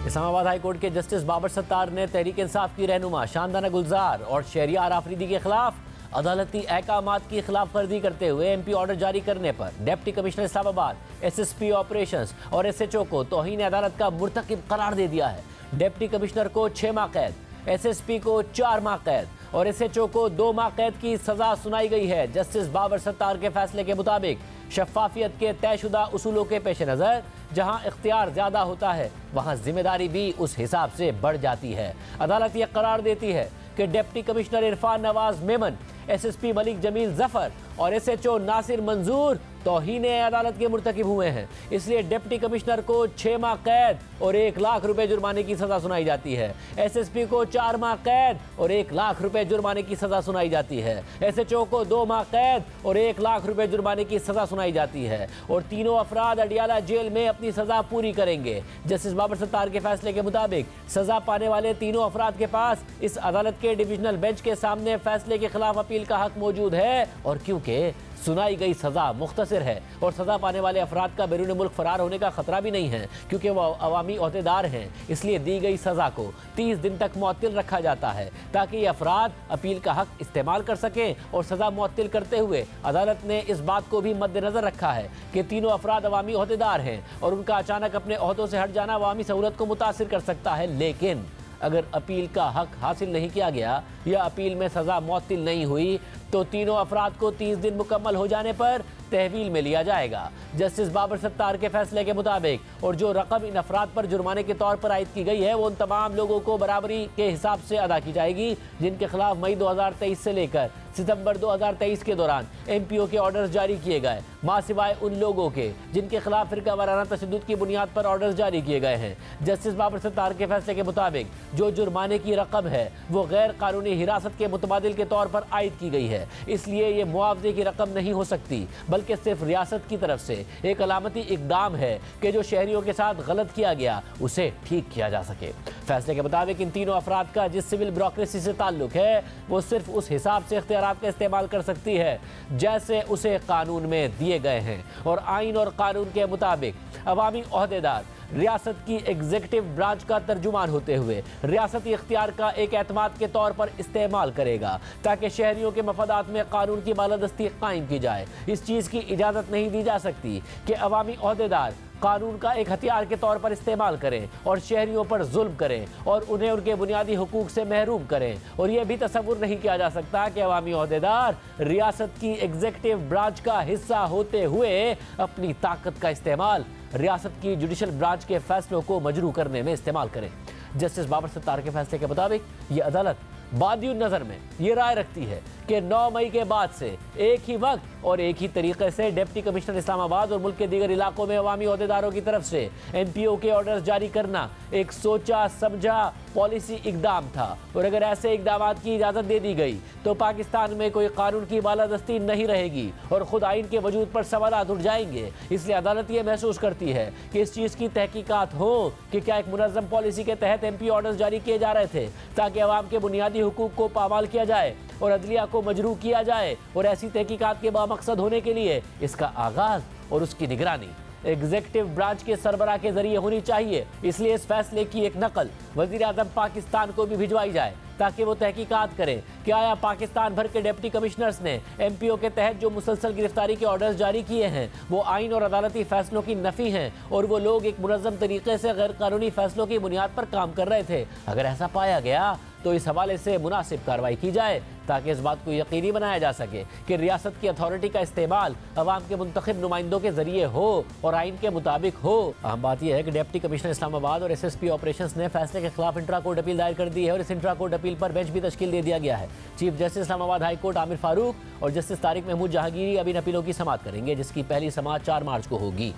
Islamabad high court के justice Babar Sattar ने तहरीक इंसाफ की रहनुमा शानदाना गुलजार और शहरियार आफरीदी के खिलाफ अदालती अहकामात की खिलाफ वर्जी करते हुए MP ऑर्डर जारी करने पर deputy commissioner Islamabad, SSP operations और SHO को तौहीन अदालत का मुर्तकिब करार दे दिया है। डिप्टी कमिश्नर को 6 माह कैद, SSP को 4 माह कैद और SHO को 2 माह कैद की सजा सुनाई गई है। जस्टिस बाबर सत्तार के फैसले के मुताबिक शफाफियत के तयशुदा उसूलों के पेश नज़र जहां इख्तियार ज़्यादा होता है वहां जिम्मेदारी भी उस हिसाब से बढ़ जाती है। अदालत यह करार देती है कि deputy commissioner Irfan Nawaz Memon, SSP Malik Jameel Zafar और SHO नासिर मंजूर तौहीन अदालत के मुर्तकिब हुए हैं। इसलिए डिप्टी कमिश्नर को 6 माह कैद और 1 लाख रुपए जुर्माने की सजा सुनाई जाती है। SSP को 4 माह कैद और 1 लाख रुपए जुर्माने की सजा सुनाई जाती है। SHO को 2 माह कैद और 1 लाख रुपए जुर्माने की सजा सुनाई जाती है और तीनों अफराद अडियाला जेल में अपनी सजा पूरी करेंगे। जस्टिस बाबर सत्तार के फैसले के मुताबिक सजा पाने वाले तीनों अफराद के पास इस अदालत के डिविजनल बेंच के सामने फैसले के खिलाफ अपील का हक मौजूद है और क्योंकि सुनाई गई सजा मुख्तसर है और सजा पाने वाले अफराद का बैरून मुल्क फरार होने का खतरा भी नहीं है क्योंकि वह अवामी ओहदेदार हैं, इसलिए दी गई सजा को 30 दिन तक मुअत्तिल रखा जाता है ताकि ये अफराद अपील का हक इस्तेमाल कर सकें। और सजा मुअत्तिल करते हुए अदालत ने इस बात को भी मद्देनजर रखा है कि तीनों अफराद अवामी ओहदेदार हैं और उनका अचानक अपने ओहदों से हट जाना अवामी सहूलत को मुतासिर कर सकता है। लेकिन अगर अपील का हक हासिल नहीं किया गया या अपील में सज़ा मुअत्तिल नहीं हुई तो तीनों अफराद को 30 दिन मुकम्मल हो जाने पर तहवील में लिया जाएगा। जस्टिस बाबर सत्तार के फैसले के मुताबिक और जो रकम इन अफराद पर जुर्माने के तौर पर आयद की गई है वो उन तमाम लोगों को बराबरी के हिसाब से अदा की जाएगी जिनके खिलाफ मई 2023 से लेकर सितंबर 2023 के दौरान MPO के ऑर्डर्स जारी किए गए, मां सिवाय उन लोगों के जिनके खिलाफ फिरका वाराना तशद्दुद की बुनियाद पर ऑर्डर्स जारी किए गए हैं। जस्टिस बाबर सत्तार के फैसले के मुताबिक जो जुर्माने की रकम है वो गैर कानूनी हिरासत के मुतबादिल के तौर पर आयद की गई है, इसलिए ये मुआवजे की रकम नहीं हो सकती बल्कि सिर्फ रियासत की तरफ से एक अलामती इकदाम है कि जो शहरियों के साथ गलत किया गया उसे ठीक किया जा सके। फैसले के मुताबिक इन तीनों अफराद का जिस सिविल ब्यूरोक्रेसी से ताल्लुक है वो सिर्फ उस हिसाब से इख्तियारात का इस्तेमाल कर सकती है जैसे उसे कानून में दिए गए हैं और आइन और कानून के मुताबिक अवामी ओहदेदार रियासत की एग्जीक्यूटिव ब्रांच का तर्जुमान होते हुए रियासती इख्तियार का एक एतमाद के तौर पर इस्तेमाल करेगा ताकि शहरियों के मफादात में कानून की बालादस्ती कायम की जाए। इस चीज़ की इजाज़त नहीं दी जा सकती कि अवामी ओहदेदार कानून का एक हथियार के तौर पर इस्तेमाल करें और शहरियों पर जुल्म करें और उन्हें उनके बुनियादी हुकूक से महरूम करें। और यह भी तसव्वुर नहीं किया जा सकता कि अवामी ओहदेदार रियासत की एग्जीक्यूटिव ब्रांच का हिस्सा होते हुए अपनी ताकत का इस्तेमाल रियासत की जुडिशल ब्रांच के फैसलों को मजरू करने में इस्तेमाल करें। जस्टिस बाबर सत्तार के फैसले के मुताबिक ये अदालत बादियुन नज़र में ये राय रखती है कि 9 मई के बाद से एक ही वक्त और एक ही तरीके से डिप्टी कमिश्नर इस्लामाबाद और मुल्क के दीगर इलाकों में अवामी ओहदेदारों की तरफ से MPO के ऑर्डर्स जारी करना एक सोचा समझा पॉलिसी इकदाम था और अगर ऐसे इकदाम की इजाज़त दे दी गई तो पाकिस्तान में कोई कानून की बालादस्ती नहीं रहेगी और खुद आइन के वजूद पर सवालात उठ जाएंगे। इसलिए अदालत ये महसूस करती है कि इस चीज़ की तहकीकात हो कि क्या एक मुनज़्ज़म पॉलिसी के तहत MP ऑर्डर्स जारी किए जा रहे थे ताकि अवाम के बुनियादी हुकूक को पामाल किया जाए और अदलिया को मजरू किया जाए और ऐसी तहकीकात के बामकसद होने के लिए इसका आगाज़ और उसकी निगरानी एग्जीक्यूटिव ब्रांच के सरबराह के जरिए होनी चाहिए। इसलिए इस फैसले की एक नकल वज़ीर आज़म पाकिस्तान को भी भिजवाई जाए ताकि वो तहकीकात करें कि आया पाकिस्तान भर के डिप्टी कमिश्नर्स ने MPO के तहत जो मुसलसल गिरफ्तारी के ऑर्डर्स जारी किए हैं वो आइन और अदालती फैसलों की नफ़ी हैं और वो लोग एक मुनज़्ज़म तरीके से गैर कानूनी फैसलों की बुनियाद पर काम कर रहे थे। अगर ऐसा पाया गया तो इस हवाले से मुनासिब कार्रवाई की जाए ताकि इस बात को यकीनी बनाया जा सके कि रियासत की अथॉरिटी का इस्तेमाल अवाम के मुंतखब नुमाइंदों के जरिए हो और आइन के मुताबिक हो। अहम बात यह है कि डिप्टी कमिश्नर इस्लामाबाद और SSP ऑपरेशंस ने फैसले के खिलाफ इंट्रा कोर्ट अपील दायर कर दी है और इस इंट्रा कोर्ट अपील पर बेंच भी तश्कील दे दिया गया है। Chief justice Islamabad high court Aamir Farooq और जस्टिस तारिक महमूद जहांगीरी अब इन अपीलों की समाअत करेंगे जिसकी पहली समाअत 4 मार्च को होगी।